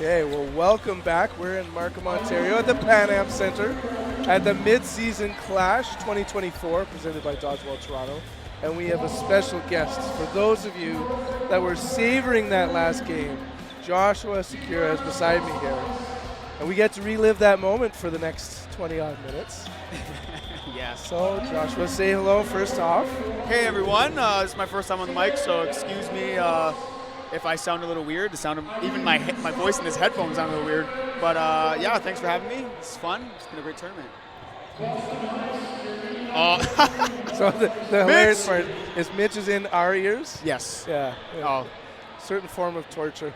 Okay, well, welcome back. We're in Markham, Ontario at the Pan Am Centre at the Mid-Season Clash 2024 presented by Dodgeball Toronto. And we have a special guest. For those of you that were savoring that last game, Joshua Secura is beside me here. And we get to relive that moment for the next 20-odd minutes. Yeah. So, Joshua, say hello first off. Hey, everyone. This is my first time on the mic, so excuse me if I sound a little weird. The sound of even my voice in this headphones sound a little weird. But yeah, thanks for having me. It's fun. It's been a great tournament. So the hilarious part is Mitch is in our ears. Yes. Yeah. Oh. Certain form of torture.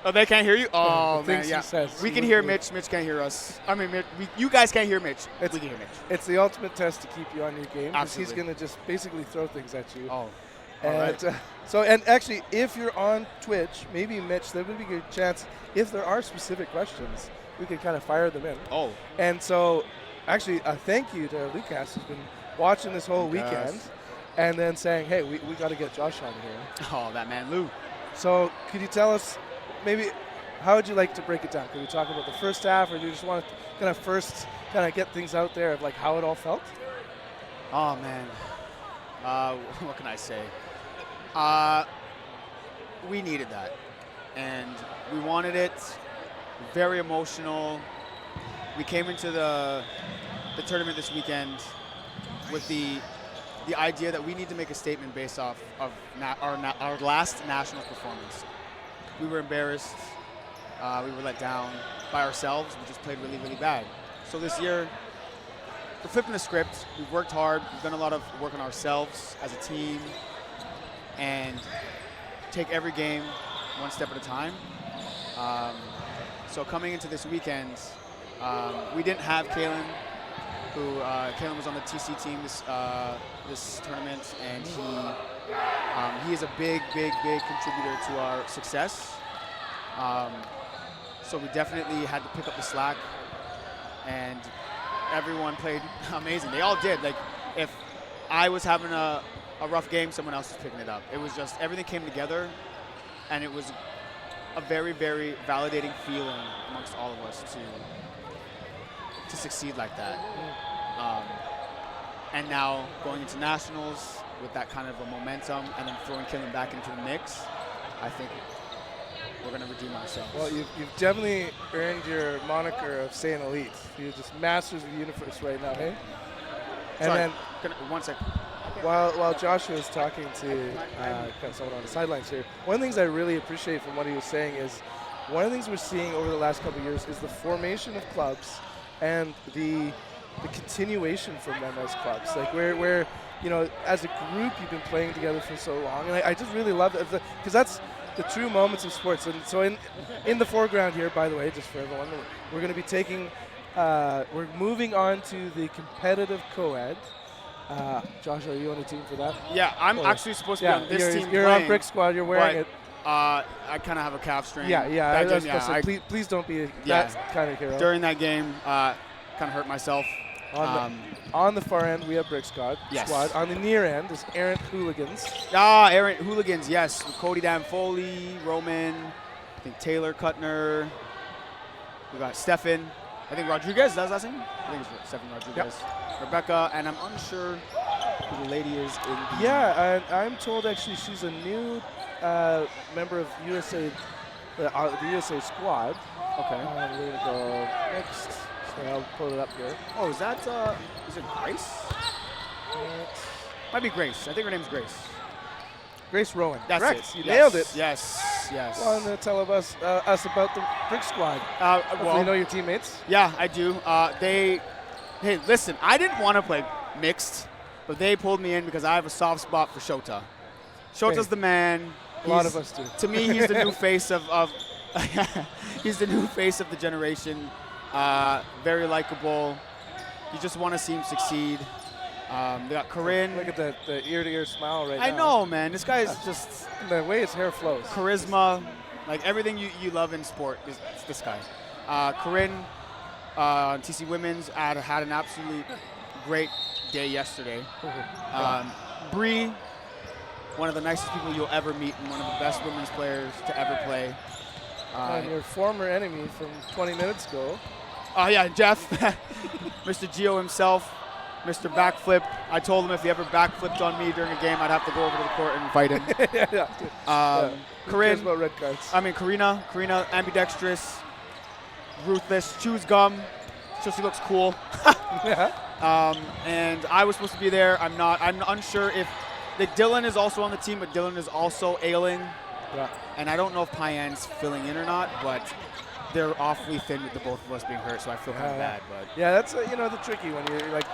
Oh, they can't hear you? Oh, man, yeah. We can hear Mitch. Mitch can't hear us. I mean, you guys can't hear Mitch. We can hear Mitch. It's the ultimate test to keep you on your game. Because he's Absolutely. going to just basically throw things at you. Oh. And, and actually, if you're on Twitch, maybe Mitch, there would be a good chance, if there are specific questions, we can kind of fire them in. Oh. And so, actually, a thank you to Lucas, who's been watching this whole weekend and then saying, hey, we got to get Josh on here. Oh, that man, Lou. So, could you tell us, maybe, how would you like to break it down? Could we talk about the first half, or do you just want to kind of first kind of get things out there of like how it all felt? Oh, man. What can I say? We needed that, and we wanted it. Very emotional. We came into the tournament this weekend with the idea that we need to make a statement based off of our last national performance. We were embarrassed. We were let down by ourselves. We just played really, really bad. So this year, we're flipping the script. We've worked hard. We've done a lot of work on ourselves as a team, and take every game one step at a time. So coming into this weekend, we didn't have Kalen, Kalen was on the TC team this tournament, and he is a big contributor to our success. So we definitely had to pick up the slack, and everyone played amazing. They all did. Like, if I was having a rough game, someone else was picking it up. It was just, everything came together, and it was a very, very validating feeling amongst all of us to succeed like that. And now going into nationals with that kind of a momentum, and then throwing Killen back into the mix, I think we're going to redeem ourselves. Well, you've definitely earned your moniker of saying elite. You're just masters of the universe right now, hey? And Sorry, then, 1 second. While Joshua is talking to kind of someone on the sidelines here, one of the things I really appreciate from what he was saying is one of the things we're seeing over the last couple of years is the formation of clubs and the continuation from them as clubs. Like where you know, as a group you've been playing together for so long, and I just really love it because that's the true moments of sports. And so in the foreground here, by the way, just for everyone, we're going to be taking, we're moving on to the competitive co-ed. Josh, are you on the team for that? Yeah, I'm actually supposed to be on this team. You're on Bricksquad. You're wearing it. I kind of have a calf strain. Yeah. Please don't be that kind of hero. During that game, kind of hurt myself. On the far end, we have Bricksquad. Yes. Squad. On the near end is Erant Hooligans. Erant Hooligans, yes. With Cody Foley, Roman, I think Taylor Kuttner. We got Stefan. I think Rodriguez, that's his last name? I think it's Stefan Rodriguez. Yep. Rebecca, and I'm unsure who the lady is in the Yeah, I'm told actually she's a new member of USA, the USA squad. Okay. We're going to go next. So I'll pull it up here. Oh, is that, is it Grace? Might be Grace. I think her name's Grace. Grace Rowan. That's correct. it. You nailed it. Yes. Well, and tell us about the Bricksquad. Well, you know your teammates? Yeah, I do. Hey, listen, I didn't want to play mixed, but they pulled me in because I have a soft spot for Shota. Shota's the man. A lot of us do. To me, he's the new face of he's the new face of the generation. Very likable. You just want to see him succeed. They got Corinne. Look at the ear-to-ear smile right now. I know, man. This guy is just the way his hair flows. Charisma, like everything you love in sport is this guy. Corinne, TC Women's had an absolutely great day yesterday. Bree, one of the nicest people you'll ever meet and one of the best women's players to ever play. And your former enemy from 20 minutes ago. Oh, yeah, Jeff, Mr. Gio himself, Mr. Backflip. I told him if he ever backflipped on me during a game, I'd have to go over to the court and fight him. Corinne, about red cards? Karina, ambidextrous, ruthless, chews gum, so she looks cool. And I was supposed to be there. I'm not. I'm unsure if Dylan is also on the team, but Dylan is also ailing. Yeah. And I don't know if Payan's filling in or not, but they're awfully thin with the both of us being hurt, so I feel kind of bad. But yeah, that's the tricky one. You're like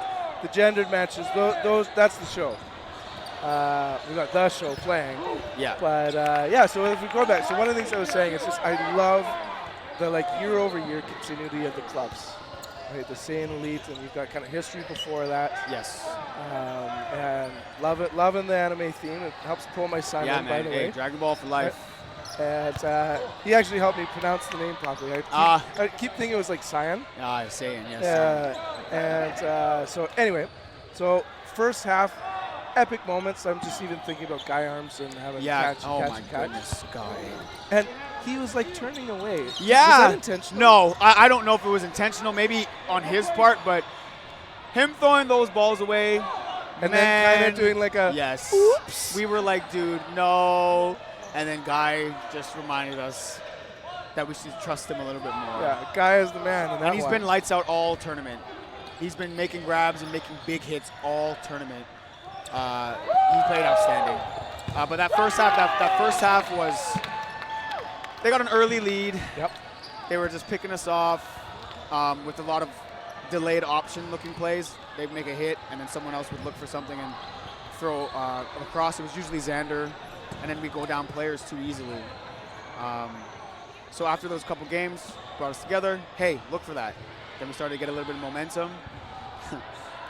the gendered matches. Those that's the show. We got the show playing. Yeah. But yeah, so if we go back, so one of the things I was saying is just I love the year-over-year continuity of the clubs. Right, the same elite, and you've got kind of history before that. Yes. And loving the anime theme. It helps pull my son in, by the way. Dragon Ball for life. And he actually helped me pronounce the name properly. I keep thinking it was like Cyan. Saiyan, yes. So anyway, so first half, epic moments. I'm just even thinking about Guy Arms and having catch. Oh my goodness, Guy. And he was like turning away. Yeah. Was that intentional? No, I don't know if it was intentional, maybe on his part, but him throwing those balls away. And then kind of doing like a oops. We were like, dude, no. And then Guy just reminded us that we should trust him a little bit more. Yeah, Guy is the man. And he's been lights out all tournament. He's been making grabs and making big hits all tournament. He played outstanding. But that first half was, they got an early lead. Yep. They were just picking us off with a lot of delayed option looking plays. They'd make a hit and then someone else would look for something and throw across. It was usually Xander. And then we go down players too easily. So after those couple games, brought us together. Hey, look for that. Then we started to get a little bit of momentum.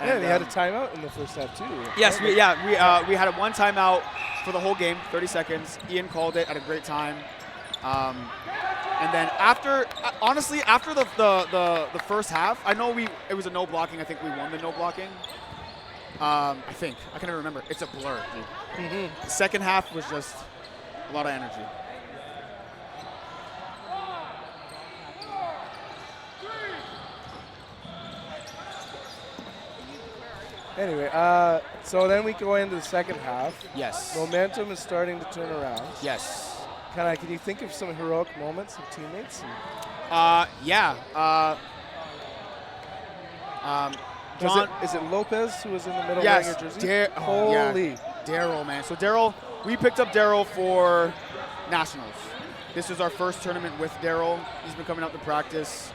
And they had a timeout in the first half too. Yes, we had a one timeout for the whole game, 30 seconds. Ian called it at a great time. And then after, honestly, after the first half, I know it was a no blocking. I think we won the no blocking. I think. I can never remember. It's a blur, dude. The second half was just a lot of energy. Anyway, so then we go into the second half. Yes. Momentum is starting to turn around. Yes. Can you think of some heroic moments of teammates? Yeah. Is it Lopez who was in the middle wearing your jersey? Holy. Daryl, man. So Daryl, we picked up Daryl for Nationals. This was our first tournament with Daryl. He's been coming out to practice.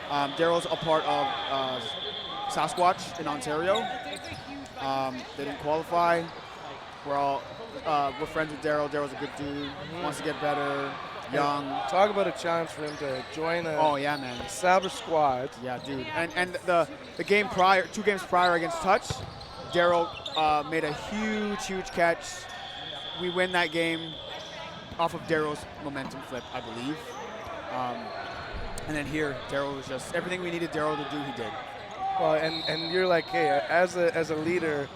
Daryl's a part of Sasquatch in Ontario. They didn't qualify. We're friends with Daryl. Daryl's a good dude. Wants to get better. Young. Talk about a challenge for him to join an established squad. Yeah, dude. And the game prior, 2 games prior against Touch, Daryl made a huge catch. We win that game off of Daryl's momentum flip, I believe. And then here, Daryl was just everything we needed Daryl to do, he did. Well, and you're like, hey, as a leader,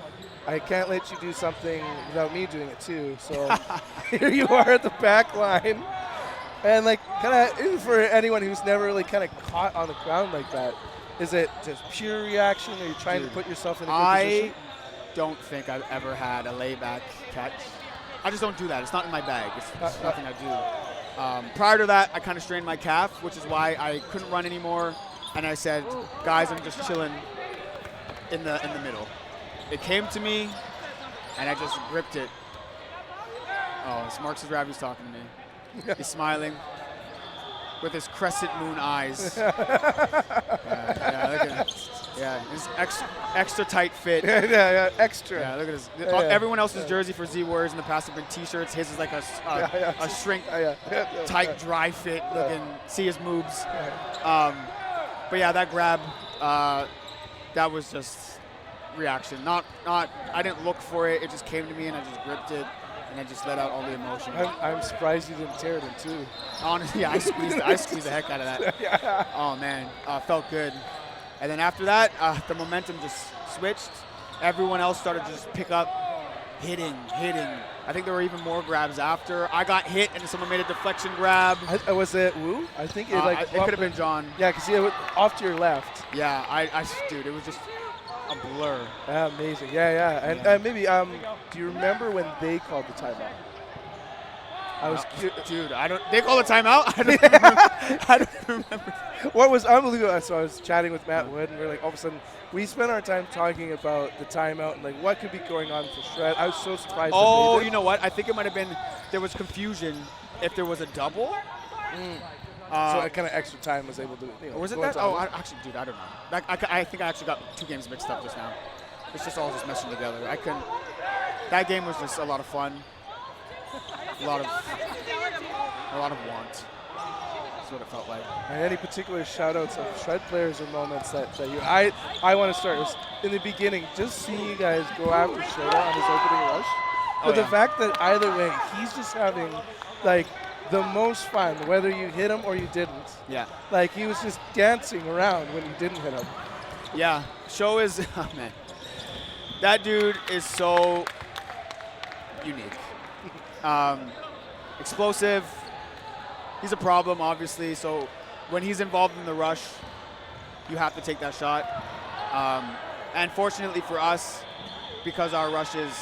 I can't let you do something without me doing it too. So here you are at the back line. And like, even for anyone who's never really kind of caught on the ground like that, is it just pure reaction, or are you trying to put yourself in a good position? I don't think I've ever had a layback catch. I just don't do that. It's not in my bag. It's nothing I do. Prior to that, I kind of strained my calf, which is why I couldn't run anymore. And I said, guys, I'm just chilling in the middle. It came to me, and I just gripped it. Oh, it's Marcus Ravi's talking to me. He's smiling with his crescent moon eyes. Look at it. Yeah, his extra tight fit. Extra. Yeah, look at his. Everyone else's jersey for Z Warriors in the past have been T-shirts. His is like a shrink, tight, dry fit. Looking, see his moves. But yeah, that grab, that was just reaction. I didn't look for it. It just came to me, and I just gripped it. And I just let out all the emotion. I'm surprised you didn't tear it in two. Honestly, yeah, I squeezed the heck out of that. Oh, man. Felt good. And then after that, the momentum just switched. Everyone else started to just pick up, hitting. I think there were even more grabs after. I got hit and someone made a deflection grab. Was it Wu? I think it It could have been John. Yeah, because it went off to your left. Yeah, dude, it was just a blur. Amazing. Yeah. And maybe, do you remember when they called the timeout? Dude, they call a timeout? I don't remember. What was unbelievable, so I was chatting with Matt Wood, and we are like, all of a sudden, we spent our time talking about the timeout and like what could be going on for Shred. I was so surprised. Oh, you know what? I think it might have been, there was confusion if there was a double. So that kind of extra time was able to, or was it that? Oh, actually, dude, I don't know. I think I actually got 2 games mixed up just now. It's just all just meshing together. That game was just a lot of fun. A lot of want. That's what it felt like. And any particular shout-outs of Shred players or moments that you... I want to start in the beginning, just seeing you guys go after Shred on his opening rush. But the fact that either way, he's just having, like, the most fun, whether you hit him or you didn't. Yeah. Like, he was just dancing around when you didn't hit him. Yeah. Show is... Oh, man. That dude is so unique. Explosive. He's a problem, obviously. So when he's involved in the rush, you have to take that shot. And fortunately for us, because our rush is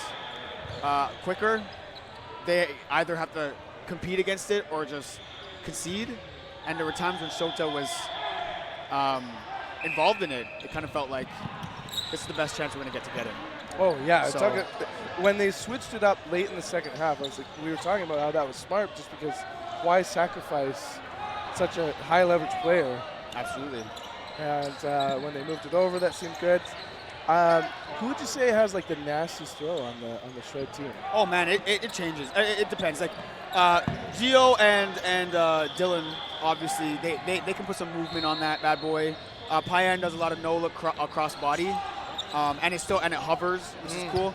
quicker, they either have to compete against it or just concede. And there were times when Shota was involved in it. It kind of felt like this is the best chance we're going to get him. Oh, yeah. So, when they switched it up late in the second half, we were talking about how that was smart just because why sacrifice such a high leverage player? Absolutely. And when they moved it over, that seemed good. Who would you say has like the nastiest throw on the Shred team? Oh man, it changes. It depends. Like Gio and Dylan, obviously they can put some movement on that bad boy. Payan does a lot of no look cross body. And it hovers, which is cool.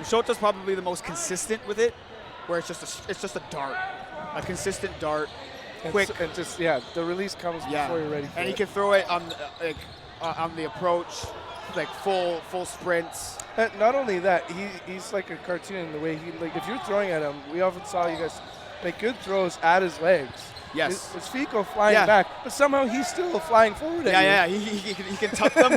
Shota's probably the most consistent with it, where it's just a dart, a consistent dart, quick. And the release comes before you're ready for it. And he can throw it on the approach, like full sprints. And not only that, he's like a cartoon in the way if you're throwing at him, we often saw you guys make good throws at his legs. Yes. His feet go flying back, but somehow he's still flying forward at you. He can tuck them,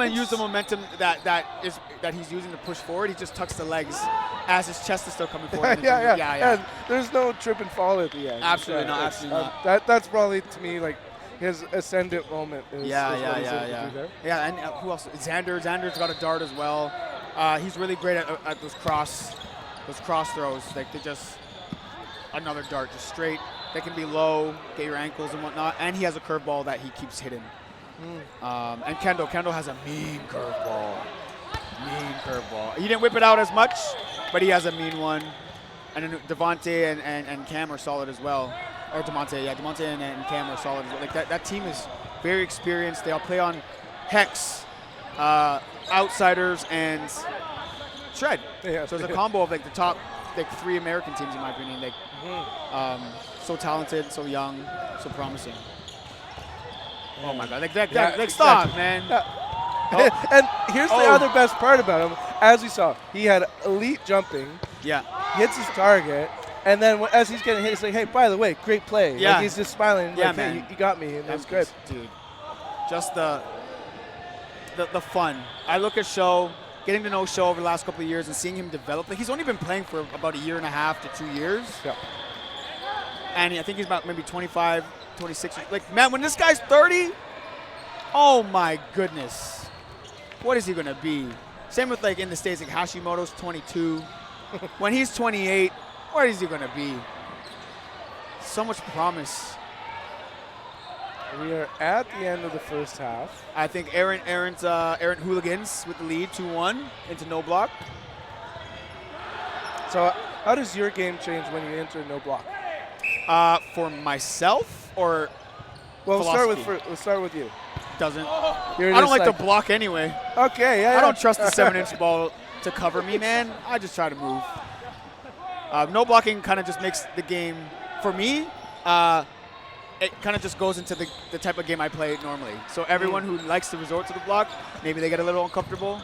and use the momentum that he's using to push forward. He just tucks the legs as his chest is still coming forward. Yeah. And there's no trip and fall at the end. Absolutely not. That's probably, to me, like his ascendant moment. Yeah. And who else? Xander's got a dart as well. He's really great at those cross throws. Like they just another dart, just straight. They can be low, get your ankles and whatnot, and he has a curveball that he keeps hitting. And Kendall has a mean curveball. He didn't whip it out as much, but he has a mean one. And then Devontae and Cam are solid as well. Or Devontae and Cam are solid as well. Like that team is very experienced. They all play on Hex, Outsiders, and Shred. So it's a combo of like the top 3 American teams in my opinion. So talented, so young, so promising. Oh my God! Stop, man. Oh. And here's the other best part about him. As we saw, he had elite jumping. Yeah. Hits his target, and then as he's getting hit, he's like, "Hey, by the way, great play." Yeah. Like he's just smiling. Yeah, like, man. Hey, you got me, and that's good, dude. Just the fun. I look at Show, getting to know Show over the last couple of years, and seeing him develop. Like he's only been playing for about 1.5 to 2 years. Yeah. And I think he's about maybe 25, 26. Like, man, when this guy's 30, oh my goodness. What is he going to be? Same with, like, in the States, like Hashimoto's 22. When he's 28, what is he going to be? So much promise. We are at the end of the first half. I think Erant Hooligans with the lead, 2-1 into no block. So how does your game change when you enter no block? For myself or we'll start with you. Doesn't. I don't like to block anyway. Okay, yeah. I don't trust the 7-inch ball to cover me, man. I just try to move. No blocking kind of just makes the game, for me, it kind of just goes into the type of game I play normally. So everyone who likes to resort to the block, maybe they get a little uncomfortable.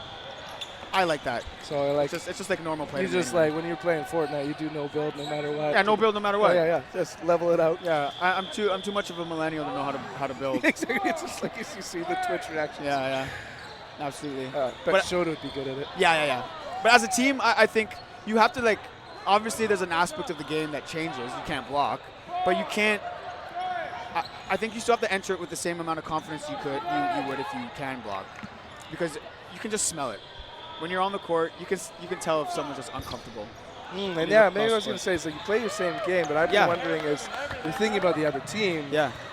I like that. So like It's just like normal play. you just like when you're playing Fortnite, you do no build no matter what. Yeah, no build no matter what. Yeah. Just level it out. Yeah, I'm too much of a millennial to know how to build. Exactly. It's just like you see the Twitch reactions. Yeah, absolutely. But Shoda would be good at it. Yeah. But as a team, I think you have to like. Obviously, there's an aspect of the game that changes. You can't block, but you can't. I think you still have to enter it with the same amount of confidence you would if you can block, because you can just smell it. When you're on the court, you can tell if someone's just uncomfortable. And yeah, maybe I was going to say, so you play your same game, but I've been wondering is you're thinking about the other team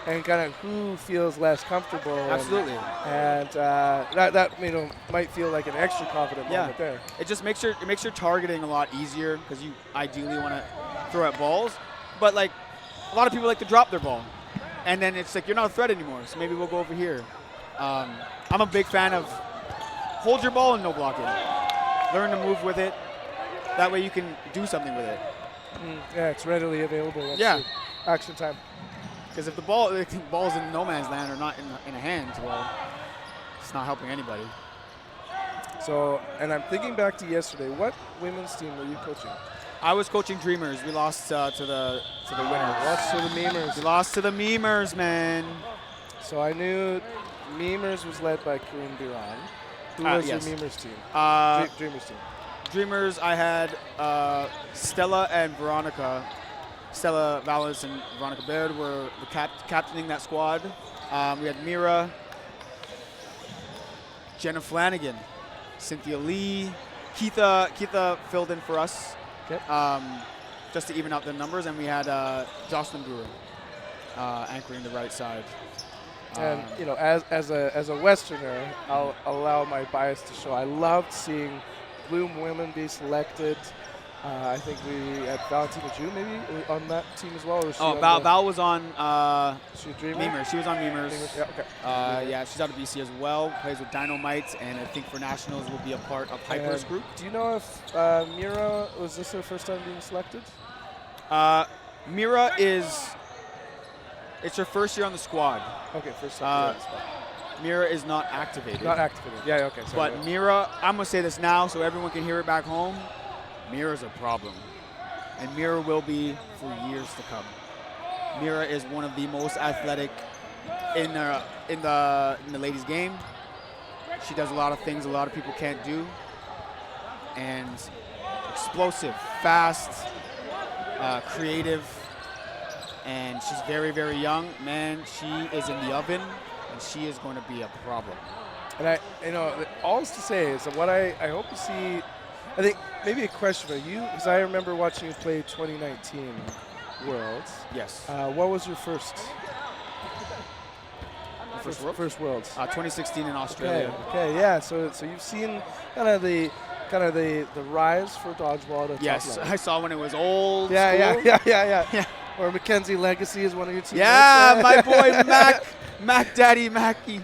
and kind of who feels less comfortable. Absolutely. And that might feel like an extra confident moment there. It just makes your targeting a lot easier because you ideally want to throw at balls, but like a lot of people like to drop their ball, and then it's like you're not a threat anymore. So maybe we'll go over here. I'm a big fan of hold your ball and no blocking. Learn to move with it. That way you can do something with it. Yeah, it's readily available. Action time. Because if the ball's in no man's land or not in a hand, well, it's not helping anybody. So, and I'm thinking back to yesterday. What women's team were you coaching? I was coaching Dreamers. We lost to the winners. Lost to the Memers. We lost to the Memers, man. So I knew Memers was led by Kareem Biran. Who was your Memers team? Dreamers team. Dreamers, I had Stella and Veronica. Stella Vallis and Veronica Baird were captaining that squad. We had Mira, Jenna Flanagan, Cynthia Lee, Keitha filled in for us, just to even out the numbers, and we had Jocelyn Brewer anchoring the right side. And as a Westerner, I'll allow my bias to show. I loved seeing Bloom women be selected. I think we had Valentina Drew maybe on that team as well. Or was she Val was on Memers. She was on Memers. Yeah, okay. She's out of BC as well. Plays with Dynamites, and I think for nationals will be a part of Hyper's group. Do you know if Mira, was this her first time being selected? Mira it's her first year on the squad. Okay, first time on the squad. Mira is not activated. Not activated. Yeah, okay. Sorry, but Mira, I'm going to say this now so everyone can hear it back home. Mira's a problem. And Mira will be for years to come. Mira is one of the most athletic in the ladies' game. She does a lot of things a lot of people can't do. And explosive, fast, creative. And she's very, very young. Man, she is in the oven. And she is going to be a problem. And all is to say is that what I hope to see, I think maybe a question for you, because I remember watching you play 2019 Worlds. Yes. What was your first Worlds? 2016 in Australia. Okay, yeah. So you've seen kind of the rise for dodgeball to yes, I saw when it was old. Yeah. Or Mackenzie Legacy is one of your teammates. Yeah, my boy Mac Daddy Mackie.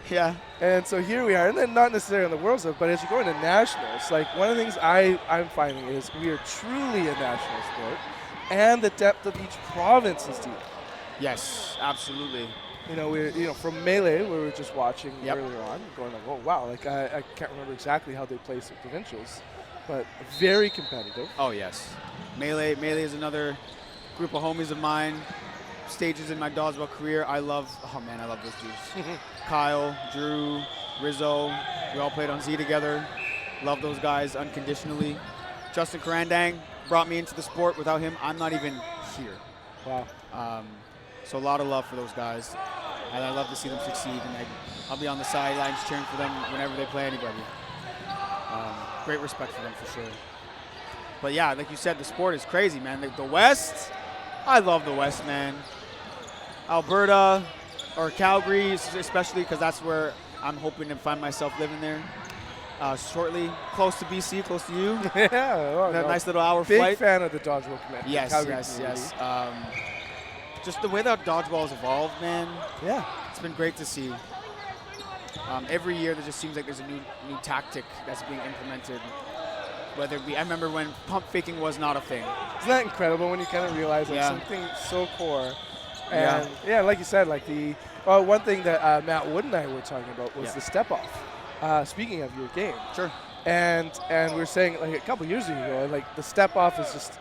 Yeah. And so here we are, and then not necessarily on the World Cup, but as you go into nationals, like one of the things I'm finding is we are truly a national sport, and the depth of each province is deep. Yes, absolutely. We're from Melee, where we were just watching earlier on, going like, oh wow, like I can't remember exactly how they placed at provincials, but very competitive. Oh yes, Melee is another group of homies of mine. Stages in my dodgeball career, I love those dudes. Kyle, Drew, Rizzo, we all played on Z together. Love those guys unconditionally. Justin Karandang brought me into the sport. Without him, I'm not even here. Wow. So a lot of love for those guys. And I love to see them succeed. And I'll be on the sidelines cheering for them whenever they play anybody. Great respect for them for sure. But yeah, like you said, the sport is crazy, man. The West, I love the West, man. Alberta or Calgary, especially because that's where I'm hoping to find myself living there shortly. Close to BC, close to you. Yeah. Nice little hour Big flight. Big fan of the dodgeball community. Yes. Just the way that dodgeball has evolved, man. Yeah. It's been great to see. Every year there just seems like there's a new tactic that's being implemented. Whether it be, I remember when pump faking was not a thing. Isn't that incredible when you kind of realize something so core? And like you said, like one thing that Matt Wood and I were talking about was the step off. Speaking of your game. Sure. And we were saying like a couple years ago, like the step off is just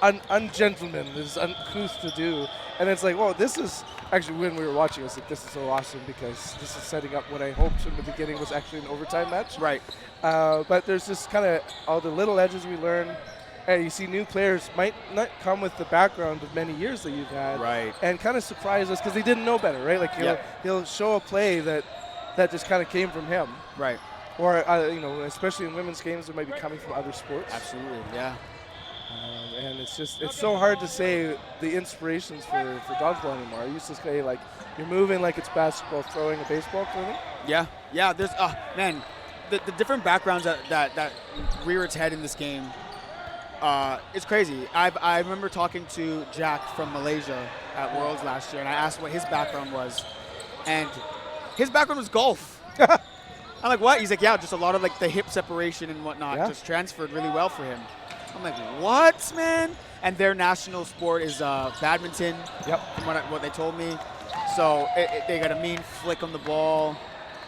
ungentleman, is uncouth to do. And it's like, well, this is actually, when we were watching, it's like, this is so awesome because this is setting up what I hoped from the beginning was actually an overtime match. Right. But there's just kind of all the little edges we learn. And you see new players might not come with the background of many years that you've had. Right. And kind of surprise us because they didn't know better, right? Like he'll show a play that just kind of came from him. Right. Or, you know, especially in women's games, it might be coming from other sports. Absolutely, yeah. And it's so hard to say the inspirations for dodgeball anymore. I used to say, like, you're moving like it's basketball, throwing a baseball clearly. Yeah, there's, man, the different backgrounds that rear its head in this game, it's crazy. I remember talking to Jack from Malaysia at Worlds last year, and I asked what his background was. And his background was golf. I'm like, what? He's like, yeah, just a lot of, like, the hip separation and whatnot just transferred really well for him. I'm like, what, man? And their national sport is badminton, from what they told me. So they got a mean flick on the ball.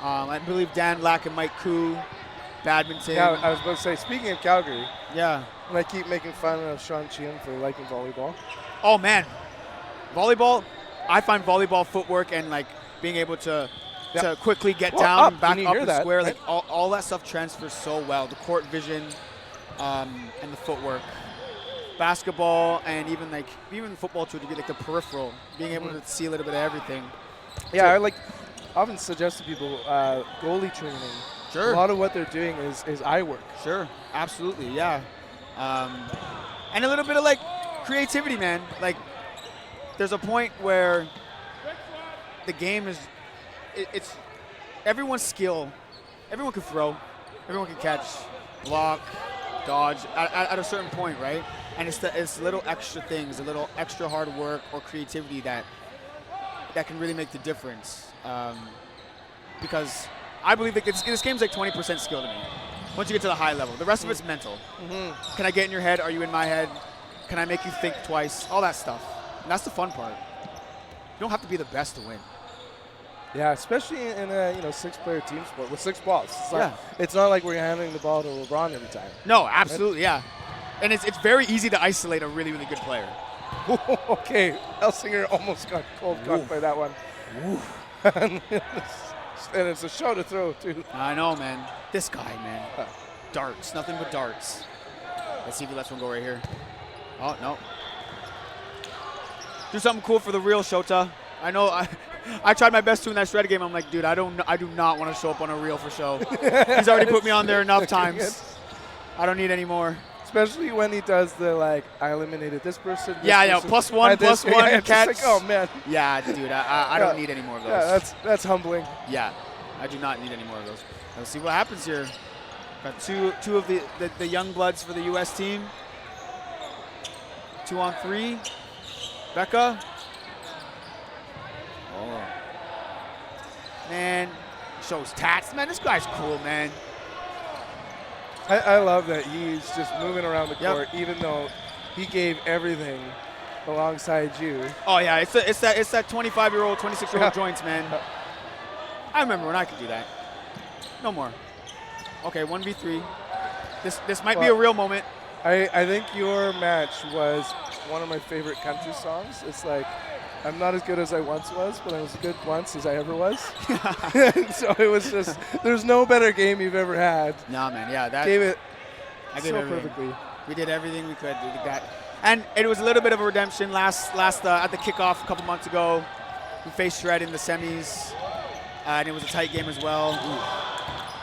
I believe Dan Lack and Mike Koo, badminton. Yeah, I was about to say, speaking of Calgary, and I keep making fun of Sean Chien for liking volleyball. Oh, man. Volleyball, I find volleyball footwork and, like, being able to quickly get down, back up and square, like, all that stuff transfers so well. The court vision. And the footwork, basketball, and even football too, to get like the peripheral, being able to see a little bit of everything. Yeah, I often suggest to people goalie training. Sure. A lot of what they're doing is eye work. Sure, absolutely, yeah. And a little bit of like creativity, man. Like there's a point where the game is, it's everyone's skill. Everyone can throw, everyone can catch, block, dodge at a certain point, right? And it's little extra things, a little extra hard work or creativity that can really make the difference. Because I believe that this game's like 20% skill to me. Once you get to the high level, the rest of it's mental. Can I get in your head? Are you in my head? Can I make you think twice? All that stuff. And that's the fun part. You don't have to be the best to win. Yeah, especially in a 6-player team sport with 6 balls. It's not like we're handing the ball to LeBron every time. No, absolutely, yeah. And it's very easy to isolate a really, really good player. Okay, Elsinger almost got cold caught by that one. And it's a show to throw, too. I know, man. This guy, man. Darts, nothing but darts. Let's see if he lets one go right here. Oh, no. Do something cool for the real, Shota. I know I tried my best to in that shred game. I'm like, dude, I do not want to show up on a reel for show. He's already put me on there enough times. I don't need any more. Especially when he does the, like, I eliminated this person. Plus one catch. Like, oh, man. Yeah, dude, I don't need any more of those. Yeah, that's humbling. Yeah, I do not need any more of those. Let's see what happens here. Got two of the young bloods for the U.S. team. 2-on-3. Becca. Oh. Man, shows tats. Man, this guy's cool, man. I love that he's just moving around the court, even though he gave everything alongside you. Oh yeah, it's that 25-year-old, 26-year-old joints, man. I remember when I could do that. No more. Okay, 1v3. This might be a real moment. I think your match was one of my favorite country songs. It's like, I'm not as good as I once was, but I was as good once as I ever was. So it was just, there's no better game you've ever had. Nah, man, yeah. I gave everything. perfectly. We did everything we could. And it was a little bit of a redemption last at the kickoff a couple months ago. We faced Shred in the semis, and it was a tight game as well.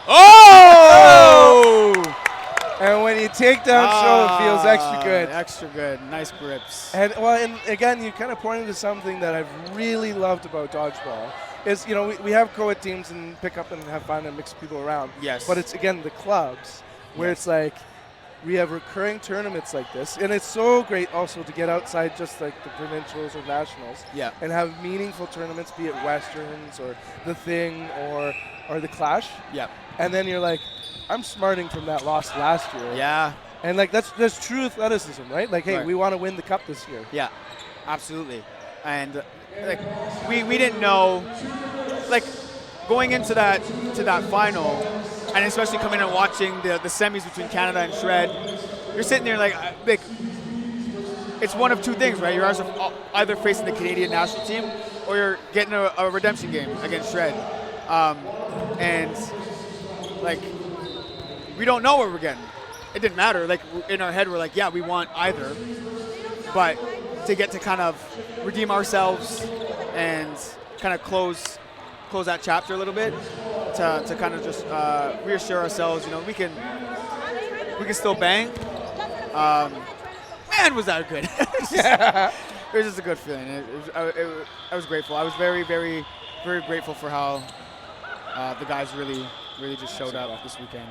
Oh! And when you take down show, it feels extra good. Extra good. Nice grips. And again, you kind of pointed to something that I've really loved about dodgeball. Is, we have co-ed teams and pick up and have fun and mix people around. Yes. But it's, again, the clubs where it's like we have recurring tournaments like this. And it's so great also to get outside just like the provincials or nationals. Yeah. And have meaningful tournaments, be it Westerns or the Thing or the Clash. Yeah. And then you're like, I'm smarting from that loss last year. Yeah. And like that's true athleticism, right? Like, hey, we want to win the cup this year. Yeah, absolutely. And like we didn't know, like going into that final, and especially coming and watching the semis between Canada and Shred, you're sitting there like it's one of two things, right? You're either facing the Canadian national team or you're getting a redemption game against Shred. And like, we don't know what we're getting. It didn't matter. Like, in our head, we're like, yeah, we want either. But to get to kind of redeem ourselves and kind of close that chapter a little bit, to kind of just reassure ourselves, you know, we can still bang. Man, was that good. It was just a good feeling. I was grateful. I was very, very, very grateful for how the guys really just showed up this weekend.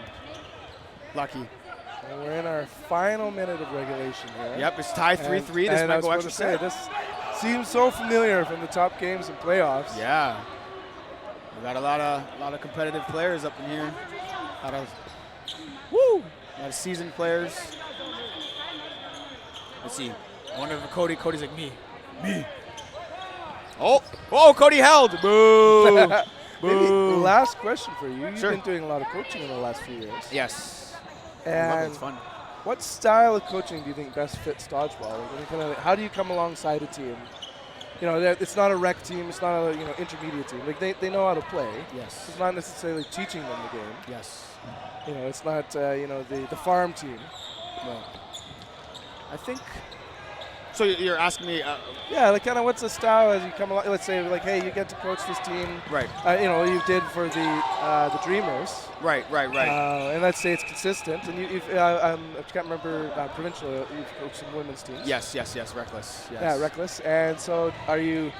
Lucky. And we're in our final minute of regulation here. Yep, it's tied 3-3. This might go extra set. This seems so familiar from the top games and playoffs. Yeah. We got a lot of competitive players up in here. A lot of seasoned players. Let's see. I wonder if Cody's like me. Oh, Cody held. Boo. Maybe the last question for you. You've Sure. been doing a lot of coaching in the last few years. Yes. And it's fun. what style of coaching do you think best fits dodgeball? Like, how do you come alongside a team? You know, it's not a rec team. It's not a intermediate team. Like they know how to play. Yes. It's not necessarily teaching them the game. Yes. You know, it's not the farm team. No. I think. So you're asking me? Yeah, like kind of what's the style as you come along? Let's say like, hey, you get to coach this team. Right. You did for the Dreamers. Right. And let's say it's consistent. And I can't remember provincial. You've coached some women's teams. Yes. Reckless. Yes. Yeah, Reckless. And so, are you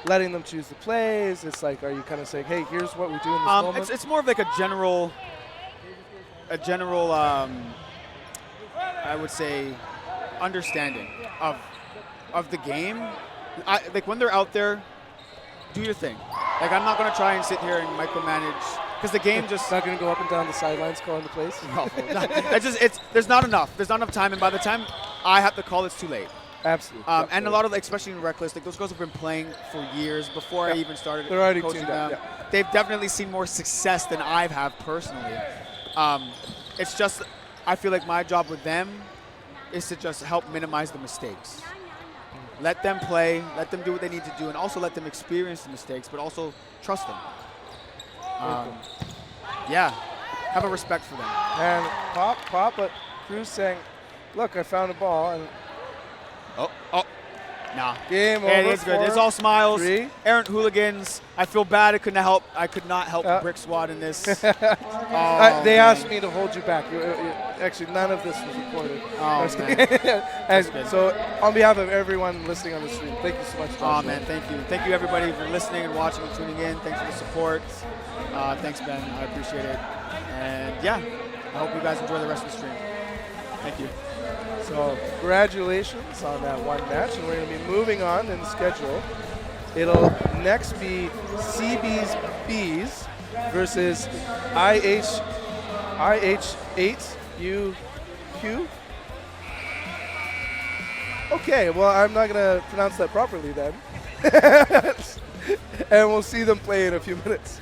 letting them choose the plays? It's like, are you kind of saying, hey, here's what we do in this moment? It's more of like a general. I would say, understanding of the game. Like when they're out there, do your thing. Like I'm not going to try and sit here and micromanage because the game just not going to go up and down the sidelines calling the plays. No, there's not enough. There's not enough time, and by the time I have to call, it's too late. Absolutely. And a lot of, especially in Reckless, like those girls have been playing for years before I even started. They're already coaching tuned up, them. They've definitely seen more success than I have personally. It's just I feel like my job with them is to just help minimize the mistakes. Let them play, let them do what they need to do, and also let them experience the mistakes, but also trust them. Yeah, have a respect for them. And Papa Cruz saying, look, I found a ball. And Nah. Game over. It is good. It's all smiles. 3. Erant Hooligans. I feel bad. I could not help Bricksquad in this. They asked me to hold you back. Actually, none of this was recorded. So, on behalf of everyone listening on the stream, thank you so much, Joshua. Oh, man, thank you. Thank you, everybody, for listening and watching and tuning in. Thanks for the support. Thanks, Ben. I appreciate it. And, yeah, I hope you guys enjoy the rest of the stream. Thank you. So, congratulations on that one match, and we're going to be moving on in the schedule. It'll next be CB's B's versus IH8UQ. Okay, well, I'm not going to pronounce that properly then. And we'll see them play in a few minutes.